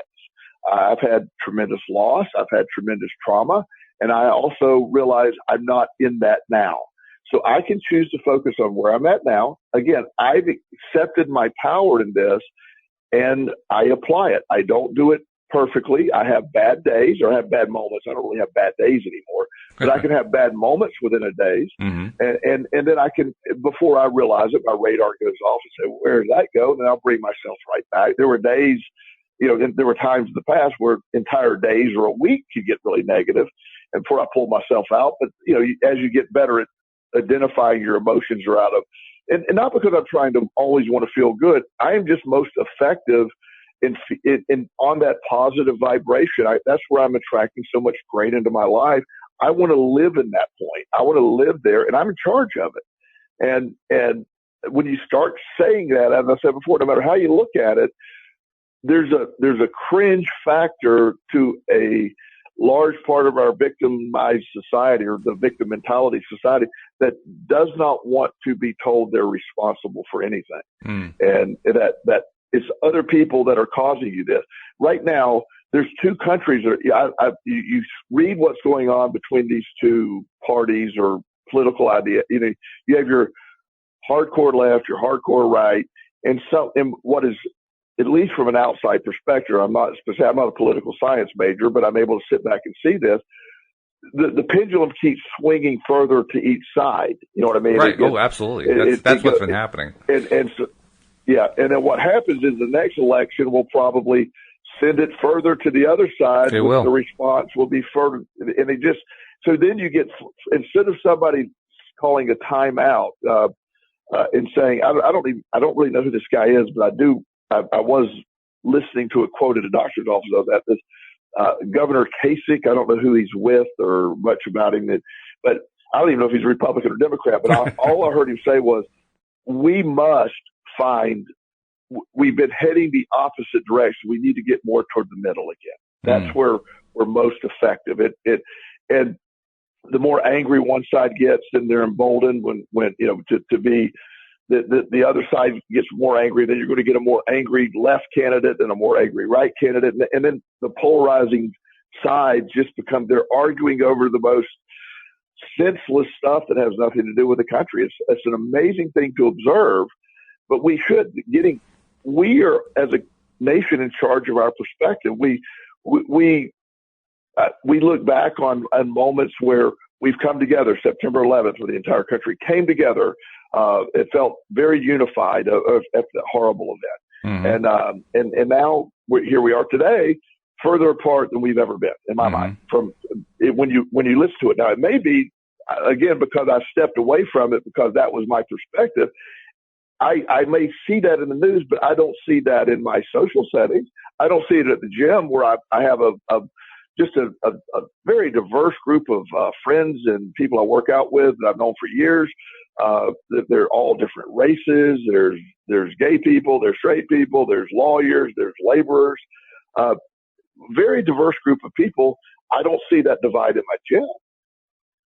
I've had tremendous loss. I've had tremendous trauma. And I also realize I'm not in that now. So I can choose to focus on where I'm at now. Again, I've accepted my power in this and I apply it. I don't do it perfectly. I have bad days or I have bad moments. I don't really have bad days anymore, but I can have bad moments within a day. Mm-hmm. And then I can, before I realize it, my radar goes off and say, where did that go? And then I'll bring myself right back. There were days, there were times in the past where entire days or a week could get really negative and before I pulled myself out. But, as you get better at identifying your emotions are out of, and not because I'm trying to always want to feel good. I am just most effective in on that positive vibration. That's where I'm attracting so much grain into my life. I want to live in that point. I want to live there, and I'm in charge of it. And when you start saying that, as I said before, no matter how you look at it, there's a cringe factor to a large part of our victimized society or the victim mentality society that does not want to be told they're responsible for anything. And that it's other people that are causing you this. Right now, there's two countries that you read what's going on between these two parties or political idea. You have your hardcore left, your hardcore right, and what is, at least from an outside perspective, I'm not a political science major, but I'm able to sit back and see this. The pendulum keeps swinging further to each side. You know what I mean? Right. Absolutely. That's what's been happening. And so, and then what happens is the next election will probably send it further to the other side. It will. The response will be further, and so then you get, instead of somebody calling a timeout and saying, I don't really know who this guy is, but I was listening to a quote at a doctor's office of that. This Governor Kasich, I don't know who he's with or much about him, but I don't even know if he's a Republican or Democrat. But all I heard him say was, "We must we've been heading the opposite direction. We need to get more toward the middle again. That's where we're most effective." And the more angry one side gets, then they're emboldened when to be. The other side gets more angry, then you're going to get a more angry left candidate and a more angry right candidate. And then the polarizing sides just they're arguing over the most senseless stuff that has nothing to do with the country. It's an amazing thing to observe, but we are as a nation in charge of our perspective. We look back on moments where we've come together. September 11th, where the entire country came together. It felt very unified after that horrible event. Mm-hmm. And now here we are today, further apart than we've ever been, in my mind. From when you listen to it now, it may be again, because I stepped away from it because that was my perspective, I may see that in the news, but I don't see that in my social settings. I don't see it at the gym where I have just a very diverse group of friends and people I work out with that I've known for years. They're all different races. There's gay people, there's straight people, there's lawyers, there's laborers. Very diverse group of people. I don't see that divide in my gym.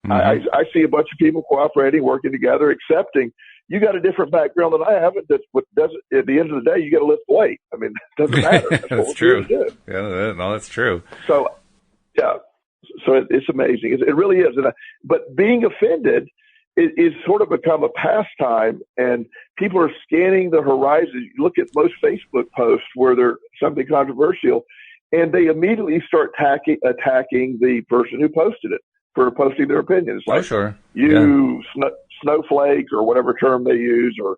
Mm-hmm. I see a bunch of people cooperating, working together, accepting. You got a different background than I have. That's what doesn't. At the end of the day, you got to lift weight. I mean, it doesn't matter. That's true. Yeah, no, that's true. So, yeah. So it's amazing. It really is. But being offended is sort of become a pastime, and people are scanning the horizon. You look at most Facebook posts where there's something controversial, and they immediately start attacking the person who posted it for posting their opinion. It's like, snowflake, or whatever term they use, or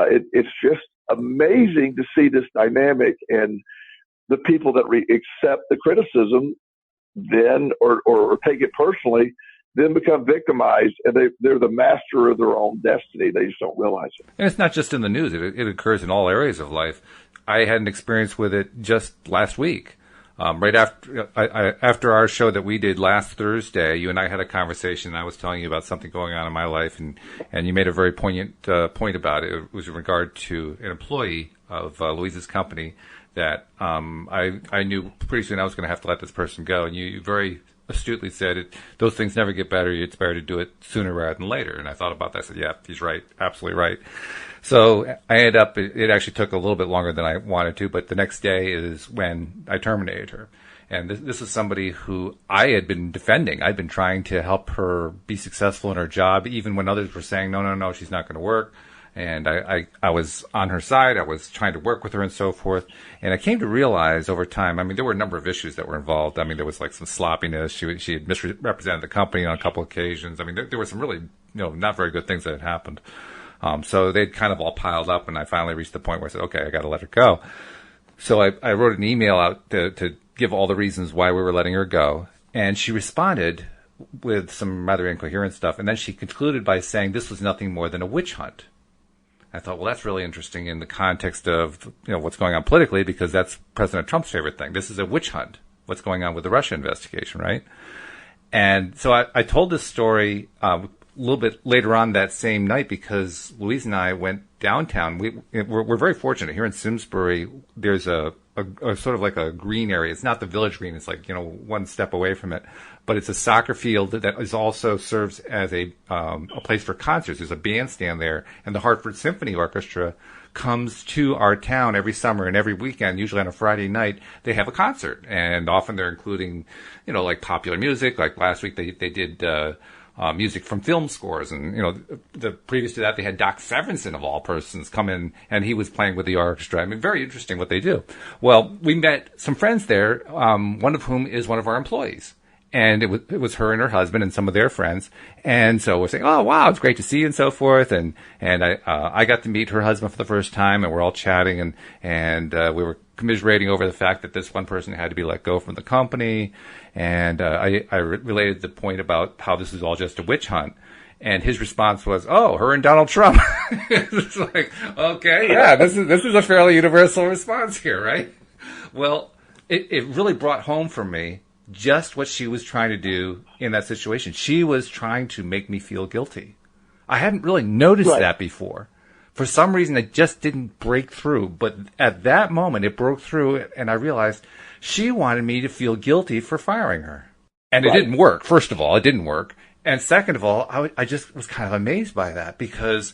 it's just amazing to see this dynamic, and the people that accept the criticism then or take it personally then become victimized, and they're the master of their own destiny. They just don't realize it. And it's not just in the news. It occurs in all areas of life. I had an experience with it just last week. Right after our show that we did last Thursday, you and I had a conversation, and I was telling you about something going on in my life, and you made a very poignant point about it. It was in regard to an employee of Louise's company that I knew pretty soon I was going to have to let this person go. And you very astutely said, those things never get better. It's better to do it sooner rather than later. And I thought about that. I said, yeah, he's right. Absolutely right. So I ended up, it actually took a little bit longer than I wanted to, but the next day is when I terminated her. And this is somebody who I had been defending. I'd been trying to help her be successful in her job, even when others were saying, no, she's not going to work. And I was on her side. I was trying to work with her and so forth. And I came to realize over time, I mean, there were a number of issues that were involved. I mean, there was like some sloppiness. She had misrepresented the company on a couple of occasions. I mean, there were some really, not very good things that had happened. So they'd kind of all piled up, and I finally reached the point where I said, okay, I got to let her go. So I wrote an email out to give all the reasons why we were letting her go. And she responded with some rather incoherent stuff. And then she concluded by saying this was nothing more than a witch hunt. I thought, well, that's really interesting in the context of, what's going on politically, because that's President Trump's favorite thing. This is a witch hunt. What's going on with the Russia investigation, right? And so I told this story a little bit later on that same night because Louise and I went downtown. We're very fortunate here in Simsbury. There's a sort of like a green area. It's not the Village Green. It's like, one step away from it. But it's a soccer field that is also serves as a place for concerts. There's a bandstand there, and the Hartford Symphony Orchestra comes to our town every summer, and every weekend, usually on a Friday night, they have a concert. And often they're including, like popular music. Like last week, they did music from film scores, and the previous to that they had Doc Severinsen of all persons come in, and he was playing with the orchestra. I mean, very interesting what they do. Well, we met some friends there, one of whom is one of our employees. And it was her and her husband and some of their friends. And so we're saying, oh, wow, it's great to see you and so forth. And I got to meet her husband for the first time, and we're all chatting, and we were commiserating over the fact that this one person had to be let go from the company. And I related the point about how this is all just a witch hunt. And his response was, oh, her and Donald Trump. It's like, okay, yeah, this is a fairly universal response here, right? Well, it really brought home for me just what she was trying to do in that situation. She was trying to make me feel guilty. I hadn't really noticed that before. For some reason, it just didn't break through. But at that moment, it broke through, and I realized she wanted me to feel guilty for firing her. And it didn't work. First of all, it didn't work. And second of all, I just was kind of amazed by that, because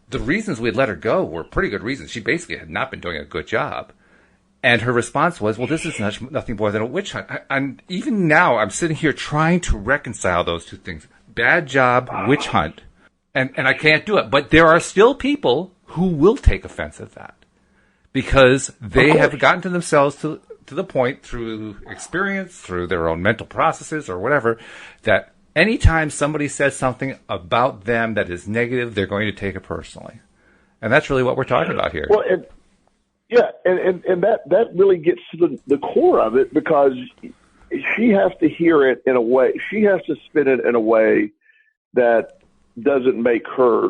the reasons we had let her go were pretty good reasons. She basically had not been doing a good job. And her response was, well, this is nothing more than a witch hunt. And even now, I'm sitting here trying to reconcile those two things. Bad job, witch hunt. And I can't do it. But there are still people who will take offense at that, because they have gotten to themselves to the point, through experience, through their own mental processes or whatever, that anytime somebody says something about them that is negative, they're going to take it personally. And that's really what we're talking about here. Well, and that really gets to the core of it, because she has to hear it in a way. She has to spin it in a way that doesn't make her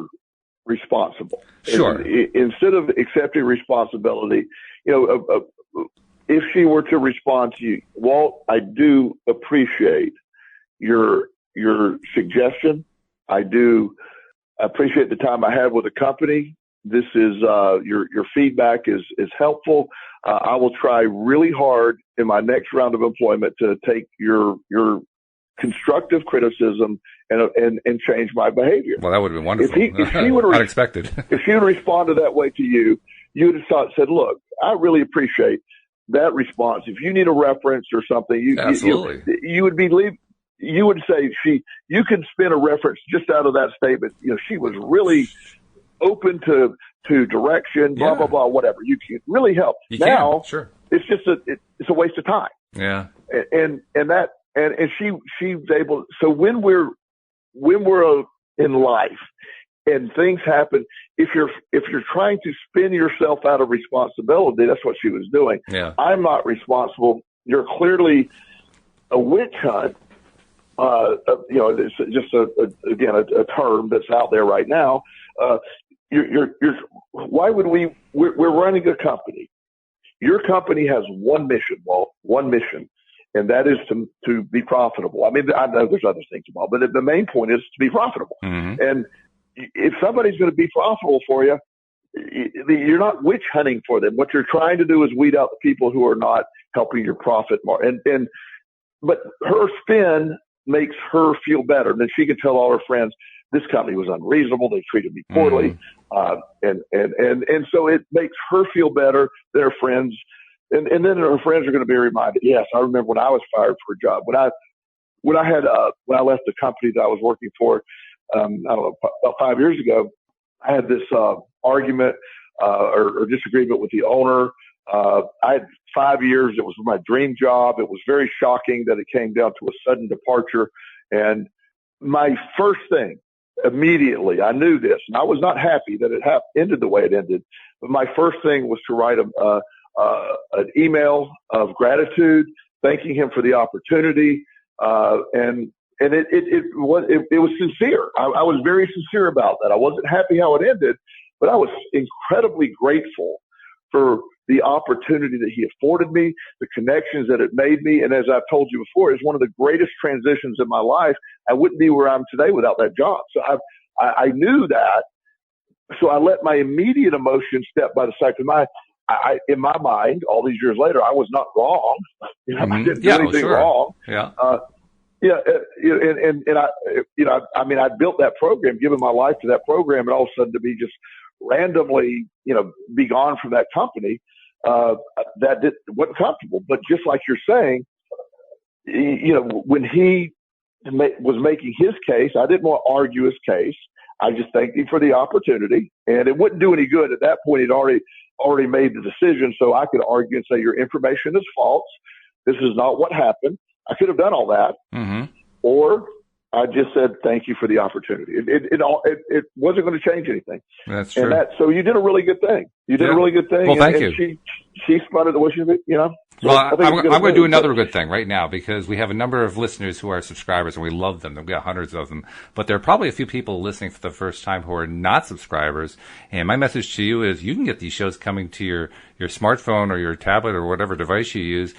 responsible. Sure. Instead of accepting responsibility, if she were to respond to you, Walt, I do appreciate your suggestion. I do appreciate the time I had with the company. This is your feedback is helpful. I will try really hard in my next round of employment to take your constructive criticism and change my behavior. Well, that would have been wonderful. If she would unexpected. If she would respond to that way to you, you would have said, "Look, I really appreciate that response. If you need a reference or something, you would be leave. You would say you could spin a reference just out of that statement. She was really open to direction, blah, blah, blah, whatever. You can really help. Now, sure. It's just it's a waste of time. Yeah. And she's able. So when we're in life and things happen, if you're trying to spin yourself out of responsibility, that's what she was doing. Yeah. I'm not responsible. You're clearly a witch hunt. It's just a term that's out there right now. Why would we're running a company. Your company has one mission, Walt, and that is to be profitable. I mean, I know there's other things involved, but the main point is to be profitable. Mm-hmm. And if somebody's going to be profitable for you, you're not witch hunting for them. What you're trying to do is weed out the people who are not helping your profit more. But her spin makes her feel better. And then she can tell all her friends, this company was unreasonable. They treated me poorly. And so it makes her feel better than her friends. And then her friends are going to be reminded, yes, I remember when I was fired for a job. When I left the company that I was working for, I don't know, about 5 years ago, I had this argument or disagreement with the owner. I had 5 years. It was my dream job. It was very shocking that it came down to a sudden departure. And my first thing, immediately, I knew this, and I was not happy that it ended the way it ended. But my first thing was to write an email of gratitude, thanking him for the opportunity, and it was sincere. I was very sincere about that. I wasn't happy how it ended, but I was incredibly grateful for the opportunity that he afforded me, the connections that it made me. And as I've told you before, it's one of the greatest transitions in my life. I wouldn't be where I'm today without that job. So I knew that. So I let my immediate emotion step by the side. In my mind, all these years later, I was not wrong. I didn't do anything wrong. Yeah. I built that program, given my life to that program, and all of a sudden to be just randomly, be gone from that company, that wasn't comfortable. But just like you're saying, when he was making his case, I didn't want to argue his case. I just thanked him for the opportunity, and it wouldn't do any good. At that point, he'd already made the decision, so I could argue and say, your information is false. This is not what happened. I could have done all that. Mm-hmm. Or I just said, thank you for the opportunity. It wasn't going to change anything. That's true. So you did a really good thing. Well, thank you. She spun it the way she did, So well, I'm going to do another good thing right now, because we have a number of listeners who are subscribers, and we love them. We've got hundreds of them. But there are probably a few people listening for the first time who are not subscribers. And my message to you is you can get these shows coming to your smartphone or your tablet or whatever device you use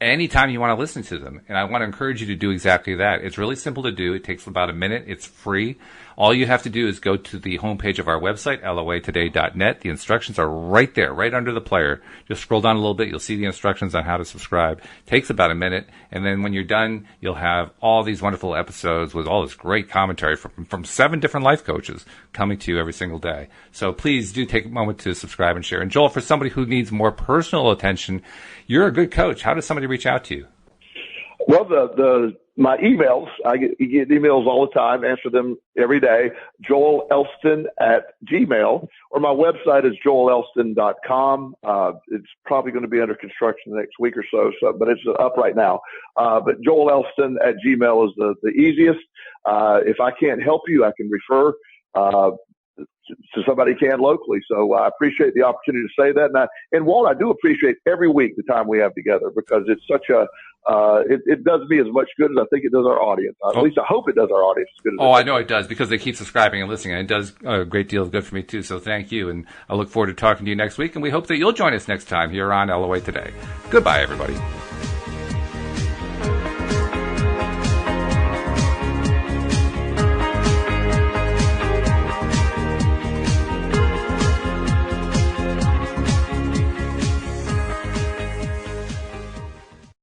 anytime you want to listen to them. And I want to encourage you to do exactly that. It's really simple to do. It takes about a minute. It's free. All you have to do is go to the homepage of our website, loatoday.net. The instructions are right there, right under the player. Just scroll down a little bit. You'll see the instructions on how to subscribe. It takes about a minute. And then when you're done, you'll have all these wonderful episodes with all this great commentary from 7 different life coaches coming to you every single day. So please do take a moment to subscribe and share. And Joel, for somebody who needs more personal attention, you're a good coach. How does somebody reach out to you? Well, my emails, I get emails all the time, answer them every day, Joel Elston at Gmail, or my website is joelelston.com. It's probably going to be under construction the next week or so, but it's up right now. But Joel Elston at Gmail is the easiest. If I can't help you, I can refer so somebody can locally. So I appreciate the opportunity to say that. And Walt, I do appreciate every week the time we have together, because it's such a, it does me as much good as I think it does our audience. At least I hope it does our audience as good as I know it does, because they keep subscribing and listening, and it does a great deal of good for me too. So thank you. And I look forward to talking to you next week. And we hope that you'll join us next time here on LOA Today. Goodbye, everybody.